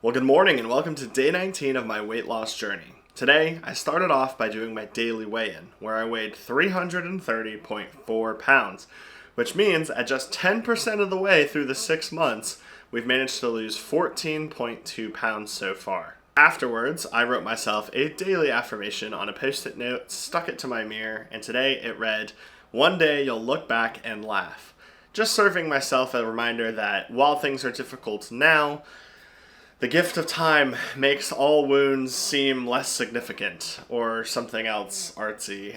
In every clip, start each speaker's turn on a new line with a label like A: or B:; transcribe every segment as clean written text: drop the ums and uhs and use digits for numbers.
A: Well, good morning and welcome to day 19 of my weight loss journey. Today, I started off by doing my daily weigh-in, where I weighed 330.4 pounds, which means at just 10% of the way through the 6 months, we've managed to lose 14.2 pounds so far. Afterwards, I wrote myself a daily affirmation on a post-it note, stuck it to my mirror, and today it read, "One day you'll look back and laugh." Just serving myself a reminder that while things are difficult now, the gift of time makes all wounds seem less significant, or something else artsy.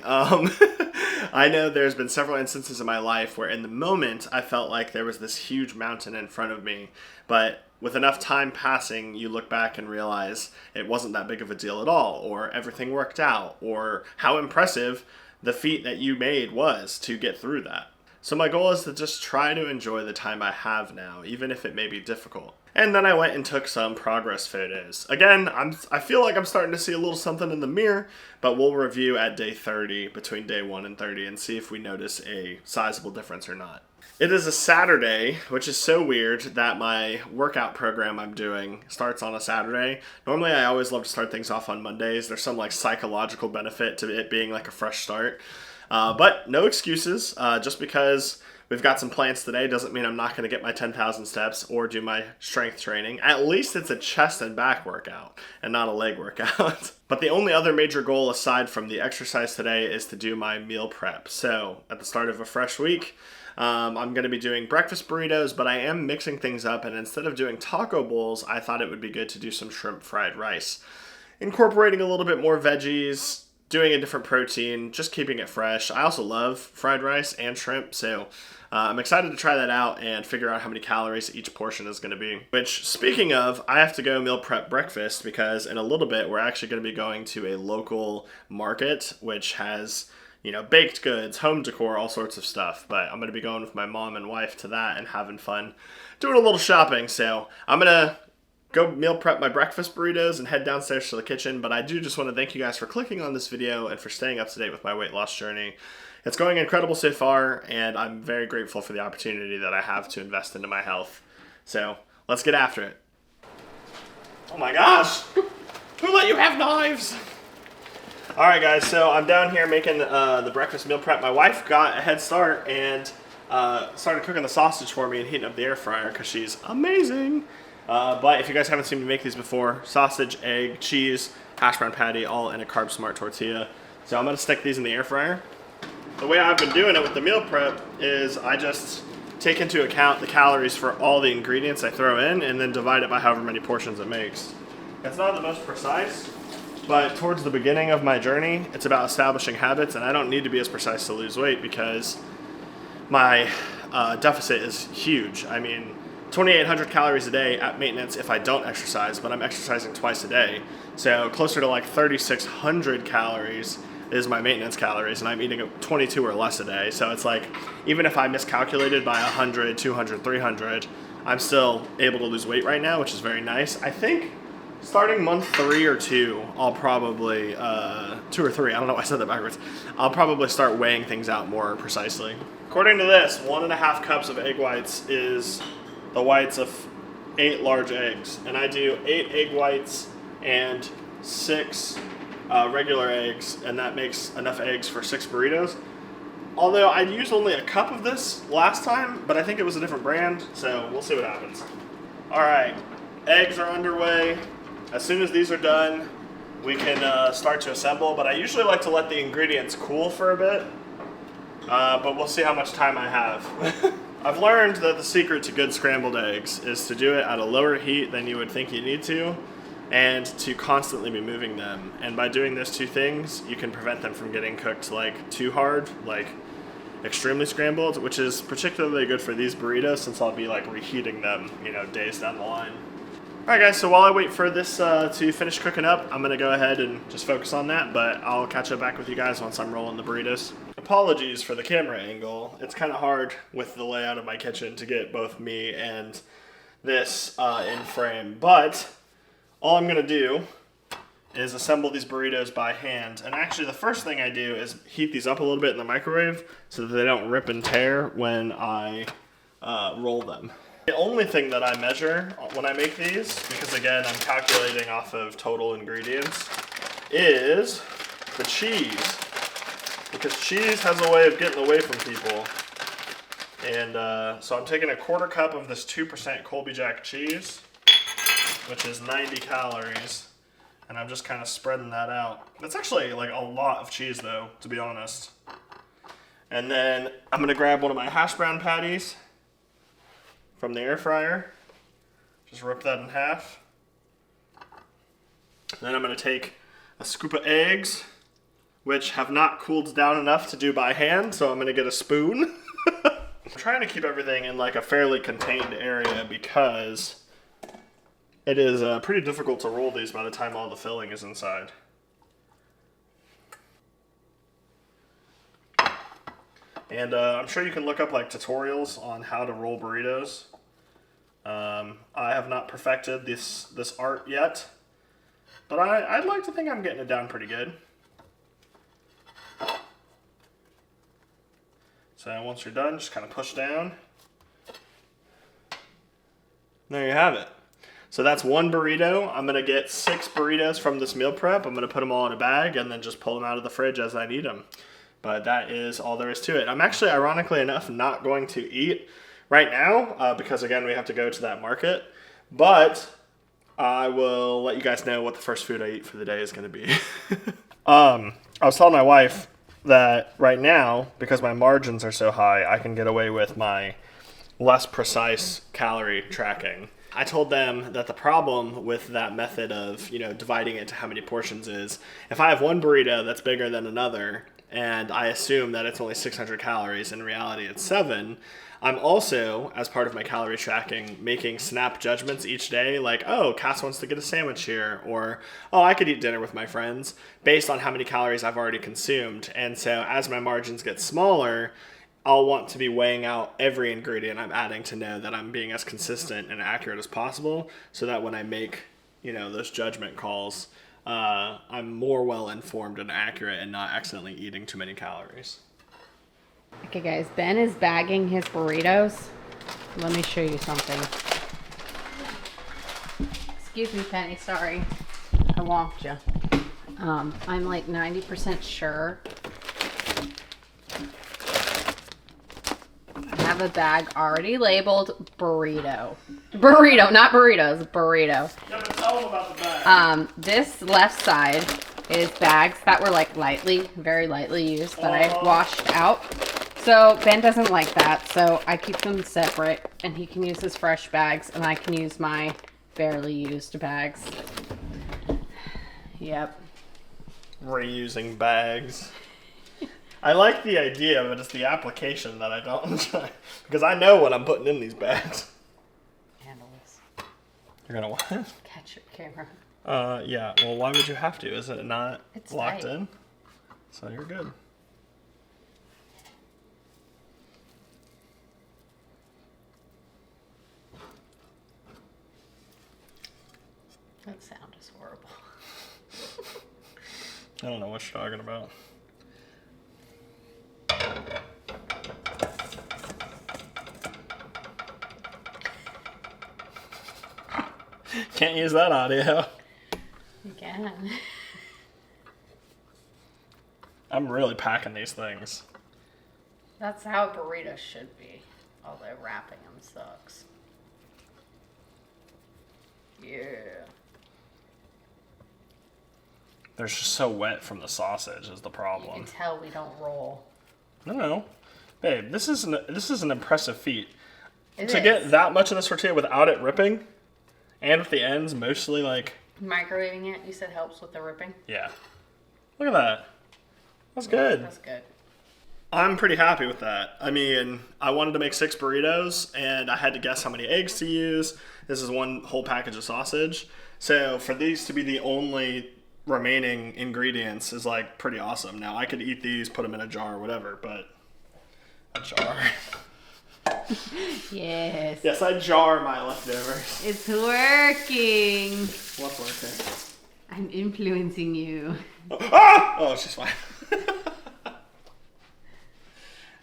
A: I know there's been several instances in my life where in the moment I felt like there was this huge mountain in front of me, but with enough time passing, you look back and realize it wasn't that big of a deal at all, or everything worked out, or how impressive the feat that you made was to get through that. So my goal is to just try to enjoy the time I have now, even if it may be difficult. And then I went and took some progress photos. Again, I feel like I'm starting to see a little something in the mirror, but we'll review at day 30, between day 1 and 30, and see if we notice a sizable difference or not. It is a Saturday, which is so weird that my workout program I'm doing starts on a Saturday. Normally I always love to start things off on Mondays. There's some psychological benefit to it being like a fresh start. But no excuses. Just because we've got some plans today doesn't mean I'm not going to get my 10,000 steps or do my strength training. At least it's a chest and back workout and not a leg workout. But the only other major goal aside from the exercise today is to do my meal prep. So at the start of a fresh week, I'm going to be doing breakfast burritos, but I am mixing things up, and instead of doing taco bowls, I thought it would be good to do some shrimp fried rice. Incorporating a little bit more veggies, doing a different protein, just keeping it fresh. I also love fried rice and shrimp, so I'm excited to try that out and figure out how many calories each portion is going to be. Which, speaking of, I have to go meal prep breakfast because in a little bit we're actually going to be going to a local market which has, baked goods, home decor, all sorts of stuff. But I'm going to be going with my mom and wife to that and having fun doing a little shopping. So I'm going to go meal prep my breakfast burritos and head downstairs to the kitchen, but I do just want to thank you guys for clicking on this video and for staying up to date with my weight loss journey. It's going incredible so far, and I'm very grateful for the opportunity that I have to invest into my health. So, let's get after it. Oh my gosh! Who let you have knives? Alright guys, so I'm down here making the breakfast meal prep. My wife got a head start and started cooking the sausage for me and heating up the air fryer because she's amazing. But if you guys haven't seen me make these before, sausage, egg, cheese, hash brown patty, all in a Carb Smart tortilla. So I'm going to stick these in the air fryer. The way I've been doing it with the meal prep is I just take into account the calories for all the ingredients I throw in and then divide it by however many portions it makes. It's not the most precise, but towards the beginning of my journey, it's about establishing habits, and I don't need to be as precise to lose weight because my deficit is huge. I mean, 2,800 calories a day at maintenance if I don't exercise, but I'm exercising twice a day. So closer to 3,600 calories is my maintenance calories, and I'm eating 22 or less a day. So it's even if I miscalculated by 100, 200, 300, I'm still able to lose weight right now, which is very nice. I think starting month 3 or 2, I'll probably, 2 or 3, I don't know why I said that backwards. I'll probably start weighing things out more precisely. According to this, 1.5 cups of egg whites is the whites of 8 large eggs, and I do 8 egg whites and 6 regular eggs, and that makes enough eggs for 6 burritos. Although I used only a cup of this last time, but I think it was a different brand, so we'll see what happens. Alright, eggs are underway. As soon as these are done, we can start to assemble, but I usually like to let the ingredients cool for a bit, but we'll see how much time I have. I've learned that the secret to good scrambled eggs is to do it at a lower heat than you would think you need to, and to constantly be moving them. And by doing those two things, you can prevent them from getting cooked too hard, extremely scrambled, which is particularly good for these burritos since I'll be reheating them, days down the line. Alright guys, so while I wait for this to finish cooking up, I'm going to go ahead and just focus on that, but I'll catch up back with you guys once I'm rolling the burritos. Apologies for the camera angle. It's kind of hard with the layout of my kitchen to get both me and this in frame, but all I'm going to do is assemble these burritos by hand. And actually the first thing I do is heat these up a little bit in the microwave so that they don't rip and tear when I roll them. The only thing that I measure when I make these, because again, I'm calculating off of total ingredients, is the cheese. Because cheese has a way of getting away from people. And so I'm taking a 1/4 cup of this 2% Colby Jack cheese, which is 90 calories. And I'm just kind of spreading that out. That's actually like a lot of cheese though, to be honest. And then I'm gonna grab one of my hash brown patties from the air fryer. Just rip that in half. Then I'm gonna take a scoop of eggs, which have not cooled down enough to do by hand, so I'm gonna get a spoon. I'm trying to keep everything in like a fairly contained area because it is pretty difficult to roll these by the time all the filling is inside. And I'm sure you can look up like tutorials on how to roll burritos. I have not perfected this art yet, but I'd like to think I'm getting it down pretty good. So once you're done, just kind of push down. There you have it. So that's one burrito. I'm gonna get 6 burritos from this meal prep. I'm gonna put them all in a bag and then just pull them out of the fridge as I need them. But that is all there is to it. I'm actually, ironically enough, not going to eat right now because again, we have to go to that market. But I will let you guys know what the first food I eat for the day is gonna be. I was telling my wife that right now, because my margins are so high, I can get away with my less precise calorie tracking. I told them that the problem with that method of, dividing it to how many portions is, if I have one burrito that's bigger than another, and I assume that it's only 600 calories, in reality it's 7, I'm also, as part of my calorie tracking, making snap judgments each day, like, oh, Cass wants to get a sandwich here, or, oh, I could eat dinner with my friends, based on how many calories I've already consumed. And so as my margins get smaller, I'll want to be weighing out every ingredient I'm adding to know that I'm being as consistent and accurate as possible, so that when I make, those judgment calls, I'm more well informed and accurate and not accidentally eating too many calories.
B: Okay guys, Ben is bagging his burritos. Let me show you something. Excuse me, Penny, sorry. I wonked you. I'm like 90% sure I have a bag already labeled burrito. Burrito, not burritos, burrito.
A: Yeah, but tell them about the bag.
B: This left side is bags that were like very lightly used that I washed out. So Ben doesn't like that, so I keep them separate, and he can use his fresh bags, and I can use my barely used bags. Yep.
A: Reusing bags. I like the idea, but it's the application that I don't enjoy. Because I know what I'm putting in these bags.
B: Handle this.
A: You're gonna what?
B: Catch your camera.
A: Yeah. Well, why would you have to? Is it not locked
B: tight.
A: in? So you're good.
B: That sound is horrible.
A: I don't know what you're talking about. Can't use that audio.
B: You can.
A: I'm really packing these things.
B: That's how a burrito should be, although wrapping them sucks. Yeah.
A: They're just so wet from the sausage is the
B: You
A: problem.
B: can tell we don't roll.
A: No, babe, this is an impressive feat.
B: It
A: To
B: is.
A: get that much of this tortilla without it ripping, and with the ends mostly like,
B: Microwaving it, you said helps with the ripping?
A: yeah. Look at that. That's good.
B: That's good.
A: I'm pretty happy with that. I mean, I wanted to make 6 burritos, and I had to guess how many eggs to use. This is one whole package of sausage. So for these to be the only remaining ingredients is like pretty awesome. Now I could eat these, put them in a jar or whatever, but a jar.
B: Yes.
A: Yes, I jar my leftovers.
B: It's working.
A: What's working?
B: I'm influencing you.
A: Oh, she's fine.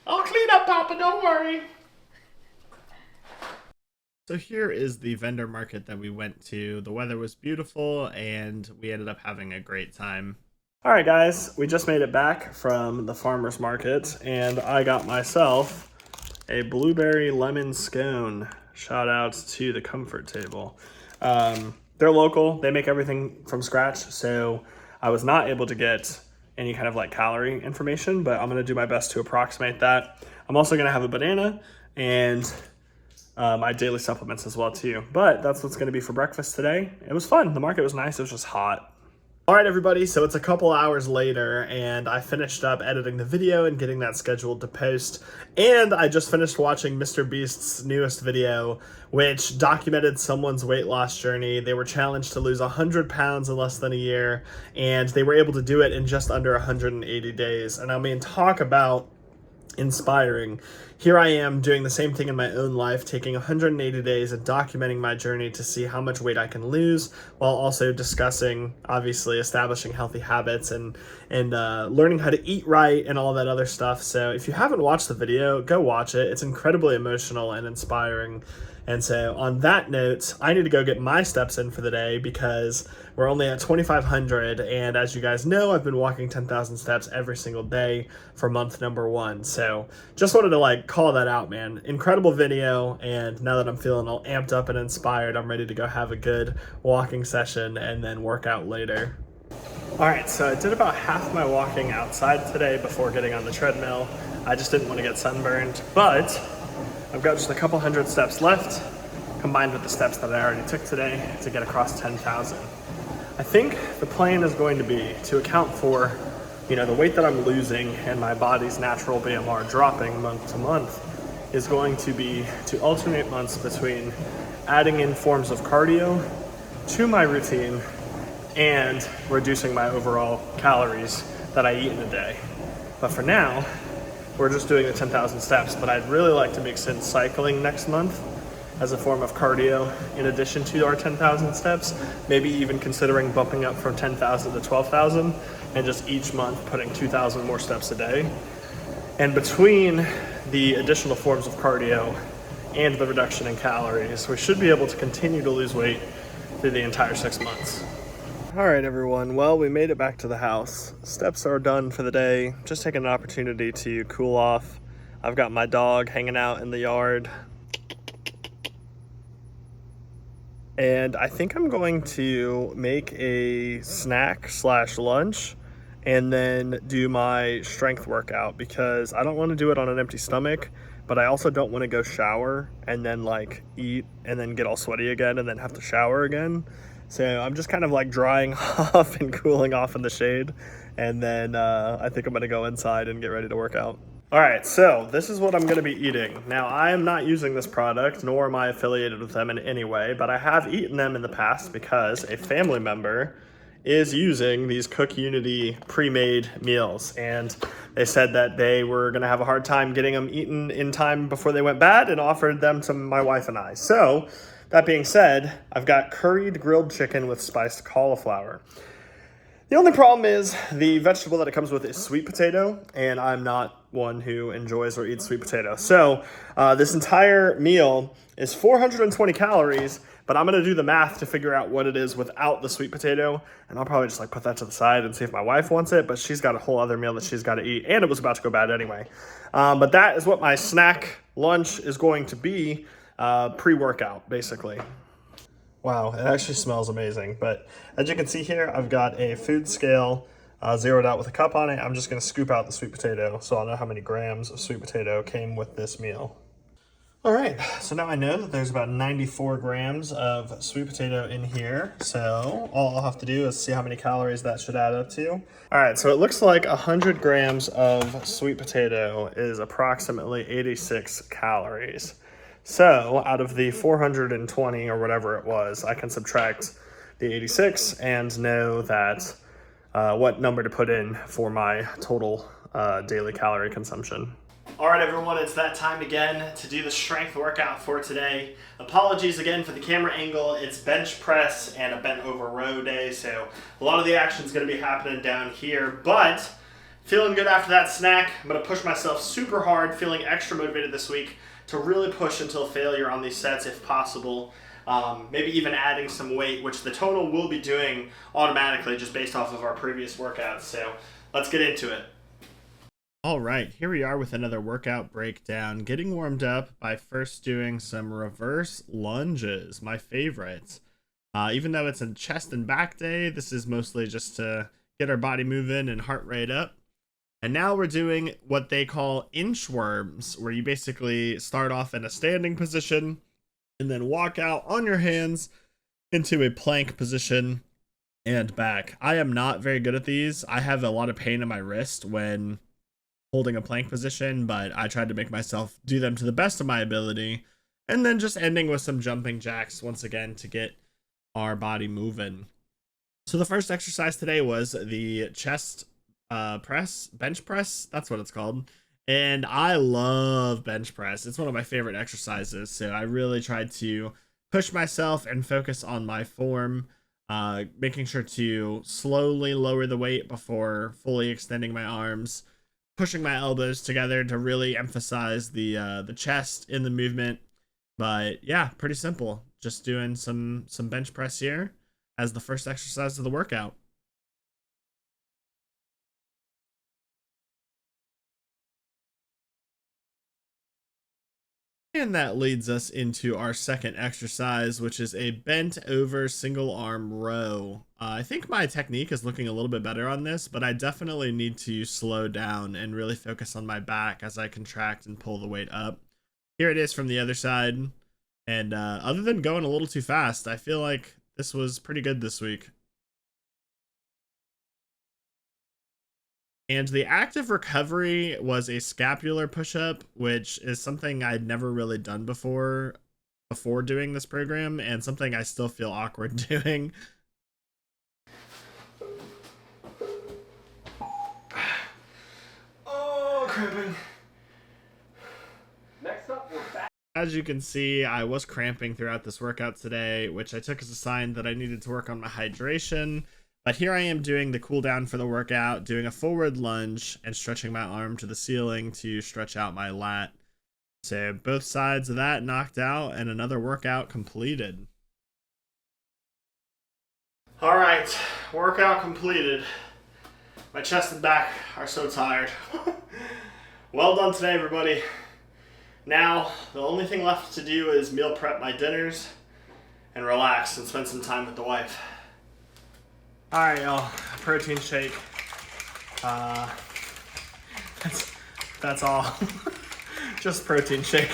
A: I'll clean up, Papa, don't worry. So here is the vendor market that we went to. The weather was beautiful and we ended up having a great time. All right, guys, we just made it back from the farmer's market and I got myself a blueberry lemon scone. Shout out to the Comfort Table. They're local. They make everything from scratch. So I was not able to get any kind of like calorie information, but I'm going to do my best to approximate that. I'm also going to have a banana and my daily supplements as well too. But that's what's going to be for breakfast today. It was fun. The market was nice. It was just hot. All right, everybody. So it's a couple hours later and I finished up editing the video and getting that scheduled to post. And I just finished watching Mr. Beast's newest video, which documented someone's weight loss journey. They were challenged to lose 100 pounds in less than a year, and they were able to do it in just under 180 days. And I mean, talk about inspiring. Here I am doing the same thing in my own life, taking 180 days and documenting my journey to see how much weight I can lose, while also discussing, obviously, establishing healthy habits and learning how to eat right and all that other stuff. So if you haven't watched the video, go watch it. It's incredibly emotional and inspiring. And so on that note, I need to go get my steps in for the day because we're only at 2,500. And as you guys know, I've been walking 10,000 steps every single day for month number 1. So just wanted to like call that out, man. Incredible video. And now that I'm feeling all amped up and inspired, I'm ready to go have a good walking session and then work out later. All right, so I did about half my walking outside today before getting on the treadmill. I just didn't want to get sunburned, but I've got just a couple hundred steps left, combined with the steps that I already took today to get across 10,000. I think the plan is going to be to account for, the weight that I'm losing and my body's natural BMR dropping month to month is going to be to alternate months between adding in forms of cardio to my routine and reducing my overall calories that I eat in a day. But for now, we're just doing the 10,000 steps, but I'd really like to mix in cycling next month as a form of cardio in addition to our 10,000 steps, maybe even considering bumping up from 10,000 to 12,000 and just each month putting 2,000 more steps a day. And between the additional forms of cardio and the reduction in calories, we should be able to continue to lose weight through the entire 6 months. All right, everyone. Well, we made it back to the house. Steps are done for the day. Just taking an opportunity to cool off. I've got my dog hanging out in the yard. And I think I'm going to make a snack/lunch and then do my strength workout because I don't want to do it on an empty stomach, but I also don't want to go shower and then like eat and then get all sweaty again and then have to shower again. So I'm just kind of like drying off and cooling off in the shade. And then I think I'm going to go inside and get ready to work out. All right, so this is what I'm going to be eating. Now, I am not using this product, nor am I affiliated with them in any way, but I have eaten them in the past because a family member is using these Cook Unity pre-made meals. And they said that they were going to have a hard time getting them eaten in time before they went bad and offered them to my wife and I. So that being said, I've got curried grilled chicken with spiced cauliflower. The only problem is the vegetable that it comes with is sweet potato, and I'm not one who enjoys or eats sweet potato. So this entire meal is 420 calories, but I'm going to do the math to figure out what it is without the sweet potato, and I'll probably just like put that to the side and see if my wife wants it, but she's got a whole other meal that she's got to eat, and it was about to go bad anyway. But that is what my snack lunch is going to be, pre-workout, basically. Wow, it actually smells amazing. But as you can see here, I've got a food scale zeroed out with a cup on it. I'm just going to scoop out the sweet potato so I'll know how many grams of sweet potato came with this meal. All right, so now I know that there's about 94 grams of sweet potato in here. So all I'll have to do is see how many calories that should add up to. All right, so it looks like 100 grams of sweet potato is approximately 86 calories. So out of the 420 or whatever it was, I can subtract the 86 and know that what number to put in for my total daily calorie consumption. All right, everyone, it's that time again to do the strength workout for today. Apologies again for the camera angle. It's bench press and a bent over row day, so a lot of the action is going to be happening down here, but feeling good after that snack. I'm going to push myself super hard, feeling extra motivated this week to really push until failure on these sets if possible. Maybe even adding some weight, which the total will be doing automatically just based off of our previous workouts. So let's get into it. All right, here we are with another workout breakdown, getting warmed up by first doing some reverse lunges, my favorites. Even though it's a chest and back day, this is mostly just to get our body moving and heart rate up. And now we're doing what they call inchworms, where you basically start off in a standing position and then walk out on your hands into a plank position and back. I am not very good at these. I have a lot of pain in my wrist when holding a plank position, but I tried to make myself do them to the best of my ability, and then just ending with some jumping jacks once again to get our body moving. So the first exercise today was the chest bench press, that's what it's called, and I love bench press. It's one of my favorite exercises, so I really tried to push myself and focus on my form, making sure to slowly lower the weight before fully extending my arms, pushing my elbows together to really emphasize the chest in the movement. But yeah, pretty simple. Just doing some bench press here as the first exercise of the workout. And that leads us into our second exercise, which is a bent over single arm row. I think my technique is looking a little bit better on this, but I definitely need to slow down and really focus on my back as I contract and pull the weight up. Here it is from the other side. And other than going a little too fast, I feel like this was pretty good this week. And the active recovery was a scapular push-up, which is something I'd never really done before doing this program, and something I still feel awkward doing. Oh, cramping. Next up, we're back. As you can see, I was cramping throughout this workout today, which I took as a sign that I needed to work on my hydration. But here I am doing the cool down for the workout, doing a forward lunge and stretching my arm to the ceiling to stretch out my lat. So both sides of that knocked out and another workout completed. All right, workout completed. My chest and back are so tired. Well done today, everybody. Now, the only thing left to do is meal prep my dinners and relax and spend some time with the wife. All right, y'all, protein shake. That's all. Just protein shake.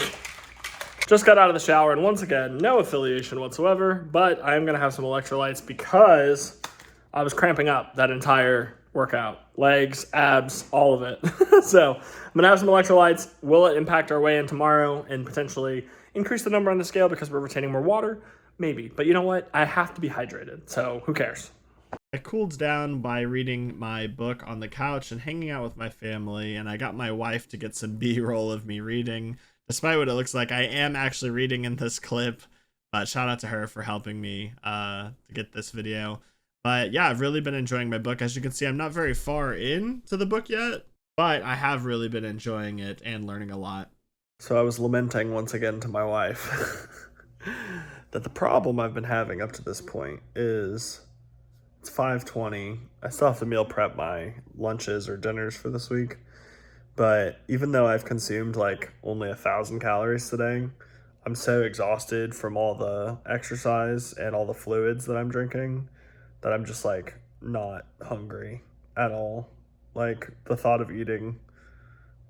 A: Just got out of the shower, and once again, no affiliation whatsoever, but I am gonna have some electrolytes because I was cramping up that entire workout. Legs, abs, all of it. So I'm gonna have some electrolytes. Will it impact our weigh-in tomorrow and potentially increase the number on the scale because we're retaining more water? Maybe, but you know what? I have to be hydrated, so who cares? I cooled down by reading my book on the couch and hanging out with my family, and I got my wife to get some B-roll of me reading. Despite what it looks like, I am actually reading in this clip, but shout out to her for helping me to get this video. But yeah, I've really been enjoying my book. As you can see, I'm not very far into the book yet, but I have really been enjoying it and learning a lot. So I was lamenting once again to my wife that the problem I've been having up to this point is it's 5:20. I still have to meal prep my lunches or dinners for this week. But even though I've consumed like only 1,000 calories today, I'm so exhausted from all the exercise and all the fluids that I'm drinking that I'm just like not hungry at all. Like the thought of eating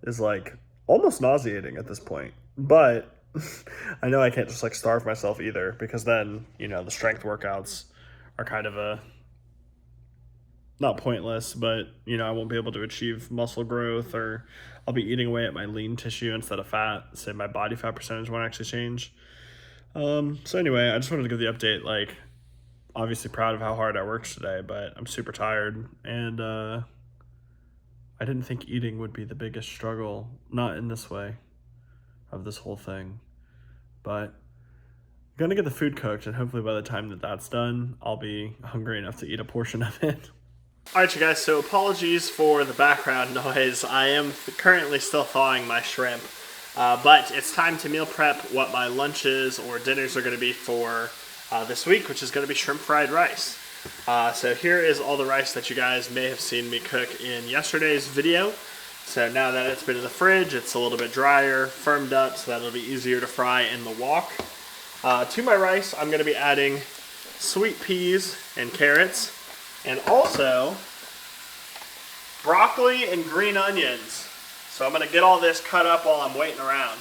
A: is like almost nauseating at this point. But I know I can't just like starve myself either, because then, you know, the strength workouts are kind of not pointless, but, you know, I won't be able to achieve muscle growth, or I'll be eating away at my lean tissue instead of fat, so my body fat percentage won't actually change. So anyway, I just wanted to give the update. Like, obviously proud of how hard I worked today, but I'm super tired, and I didn't think eating would be the biggest struggle, not in this way, of this whole thing. But I'm gonna get the food cooked, and hopefully by the time that that's done, I'll be hungry enough to eat a portion of it. Alright, you guys, so apologies for the background noise. I am currently still thawing my shrimp. But it's time to meal prep what my lunches or dinners are going to be for this week, which is going to be shrimp fried rice. So here is all the rice that you guys may have seen me cook in yesterday's video. So now that it's been in the fridge, it's a little bit drier, firmed up, so that it'll be easier to fry in the wok. To my rice, I'm going to be adding sweet peas and carrots, and also broccoli and green onions. So I'm going to get all this cut up while I'm waiting around.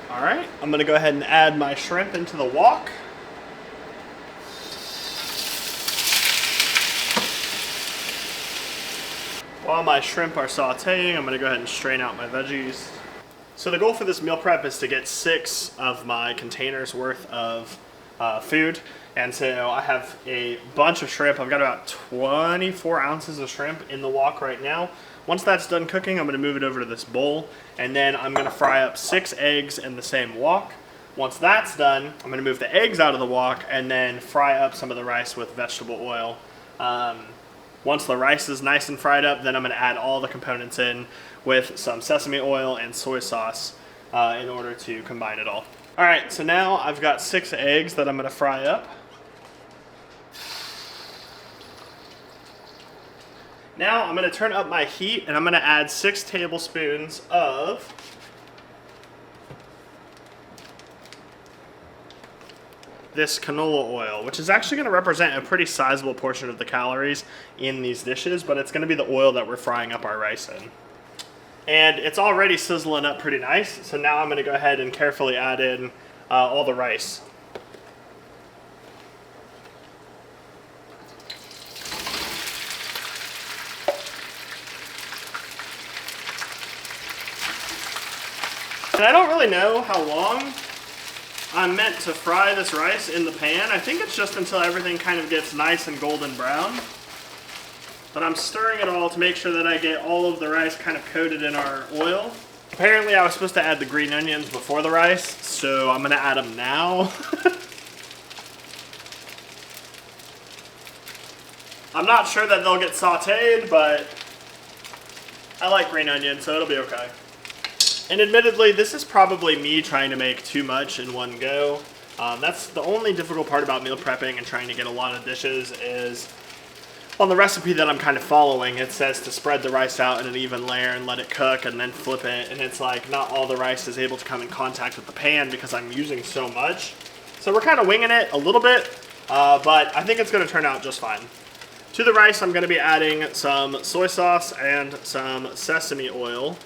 A: Alright, I'm going to go ahead and add my shrimp into the wok. While my shrimp are sauteing, I'm going to go ahead and strain out my veggies. So the goal for this meal prep is to get 6 of my containers worth of food. And so I have a bunch of shrimp. I've got about 24 ounces of shrimp in the wok right now. Once that's done cooking, I'm going to move it over to this bowl. And then I'm going to fry up 6 eggs in the same wok. Once that's done, I'm going to move the eggs out of the wok and then fry up some of the rice with vegetable oil. Once the rice is nice and fried up, then I'm going to add all the components in with some sesame oil and soy sauce in order to combine it all. Alright, so now I've got 6 eggs that I'm going to fry up. Now I'm going to turn up my heat and I'm going to add 6 tablespoons of this canola oil, which is actually going to represent a pretty sizable portion of the calories in these dishes, but it's going to be the oil that we're frying up our rice in. And it's already sizzling up pretty nice, so now I'm going to go ahead and carefully add in all the rice. And I don't really know how long I'm meant to fry this rice in the pan. I think it's just until everything kind of gets nice and golden brown. But I'm stirring it all to make sure that I get all of the rice kind of coated in our oil. Apparently I was supposed to add the green onions before the rice, so I'm gonna add them now. I'm not sure that they'll get sauteed, but I like green onions, so it'll be okay. And admittedly, this is probably me trying to make too much in one go. That's the only difficult part about meal prepping and trying to get a lot of dishes is on the recipe that I'm kind of following, it says to spread the rice out in an even layer and let it cook and then flip it. And it's like not all the rice is able to come in contact with the pan because I'm using so much. So we're kind of winging it a little bit, but I think it's going to turn out just fine. To the rice, I'm going to be adding some soy sauce and some sesame oil.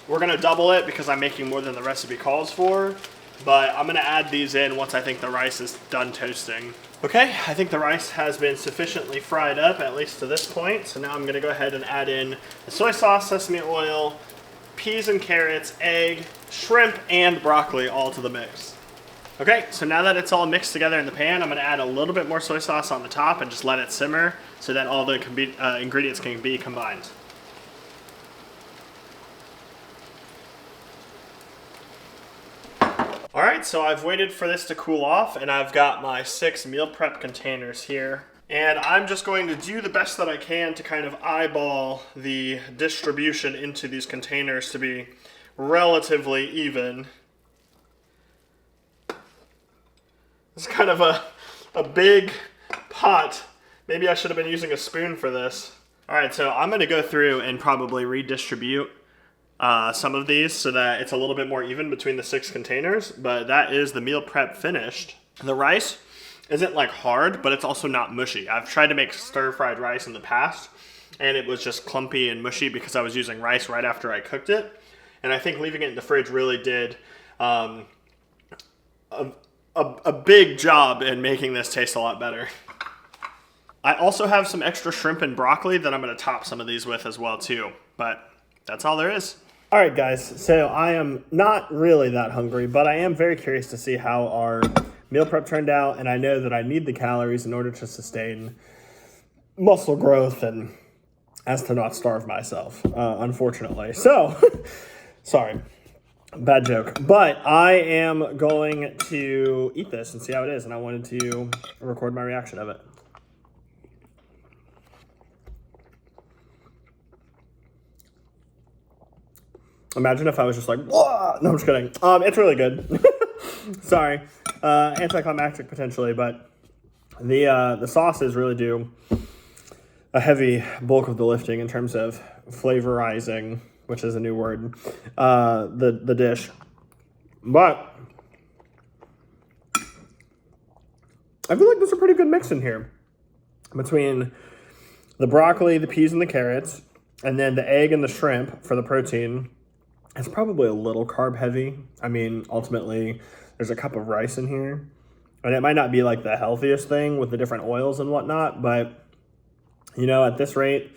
A: We're going to double it because I'm making more than the recipe calls for, but I'm going to add these in once I think the rice is done toasting. Okay, I think the rice has been sufficiently fried up, at least to this point, so now I'm going to go ahead and add in the soy sauce, sesame oil, peas and carrots, egg, shrimp, and broccoli all to the mix. Okay, so now that it's all mixed together in the pan, I'm going to add a little bit more soy sauce on the top and just let it simmer so that all the ingredients can be combined. Alright, so I've waited for this to cool off and I've got my 6 meal prep containers here. And I'm just going to do the best that I can to kind of eyeball the distribution into these containers to be relatively even. It's kind of a big pot. Maybe I should have been using a spoon for this. Alright, so I'm going to go through and probably redistribute some of these so that it's a little bit more even between the 6 containers, but that is the meal prep finished. The rice isn't like hard, but it's also not mushy. I've tried to make stir-fried rice in the past, and it was just clumpy and mushy because I was using rice right after I cooked it, and I think leaving it in the fridge really did a big job in making this taste a lot better. I also have some extra shrimp and broccoli that I'm going to top some of these with as well too, but that's all there is. All right, guys, so I am not really that hungry, but I am very curious to see how our meal prep turned out, and I know that I need the calories in order to sustain muscle growth and as to not starve myself, unfortunately. So, sorry, bad joke. But I am going to eat this and see how it is, and I wanted to record my reaction of it. Imagine if I was just like, whoa! No, I'm just kidding. It's really good. Sorry. Anticlimactic potentially, but the sauces really do a heavy bulk of the lifting in terms of flavorizing, which is a new word, the dish. But I feel like there's a pretty good mix in here between the broccoli, the peas, and the carrots, and then the egg and the shrimp for the protein. It's probably a little carb heavy. I mean, ultimately, there's a cup of rice in here, and it might not be like the healthiest thing with the different oils and whatnot, but you know, at this rate,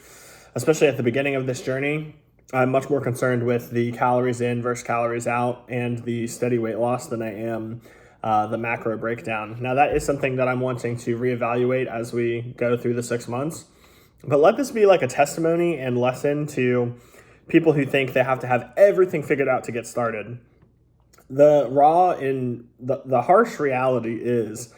A: especially at the beginning of this journey, I'm much more concerned with the calories in versus calories out and the steady weight loss than I am the macro breakdown. Now, that is something that I'm wanting to reevaluate as we go through the 6 months. But let this be like a testimony and lesson to people who think they have to have everything figured out to get started. The raw and the harsh reality is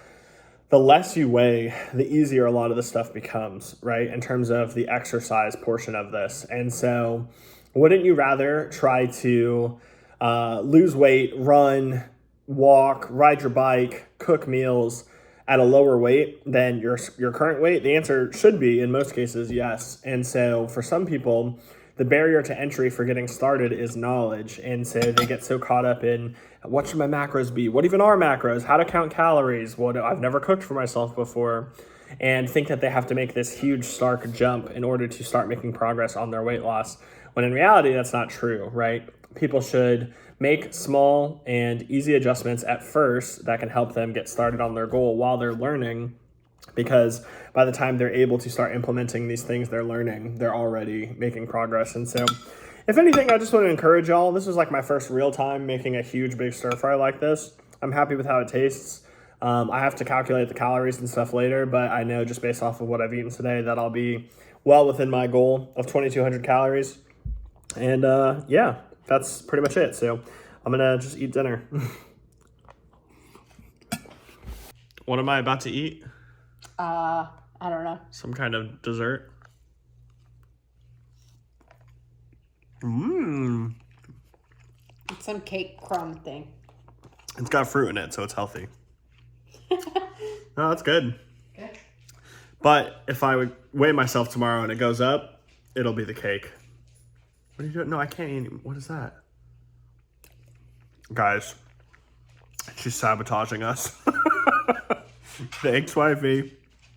A: the less you weigh, the easier a lot of the stuff becomes, right? In terms of the exercise portion of this. And so wouldn't you rather try to lose weight, run, walk, ride your bike, cook meals at a lower weight than your current weight? The answer should be, in most cases, yes. And so for some people, the barrier to entry for getting started is knowledge. And so they get so caught up in, what should my macros be? What even are macros? How to count calories? What, I've never cooked for myself before. And think that they have to make this huge, stark jump in order to start making progress on their weight loss. When in reality, that's not true, right? People should make small and easy adjustments at first that can help them get started on their goal while they're learning, because by the time they're able to start implementing these things they're learning, they're already making progress. And so if anything, I just want to encourage y'all. This is like my first real time making a huge big stir fry like this. I'm happy with how it tastes. I have to calculate the calories and stuff later, but I know just based off of what I've eaten today that I'll be well within my goal of 2,200 calories. And yeah, that's pretty much it. So I'm gonna just eat dinner. What am I about to eat?
B: I don't know.
A: Some kind of dessert.
B: It's some cake crumb thing.
A: It's got fruit in it, so it's healthy. No, that's good.
B: Good.
A: But if I would weigh myself tomorrow and it goes up, it'll be the cake. What are you doing? No, I can't eat. What is that? Guys, she's sabotaging us. Thanks, wifey.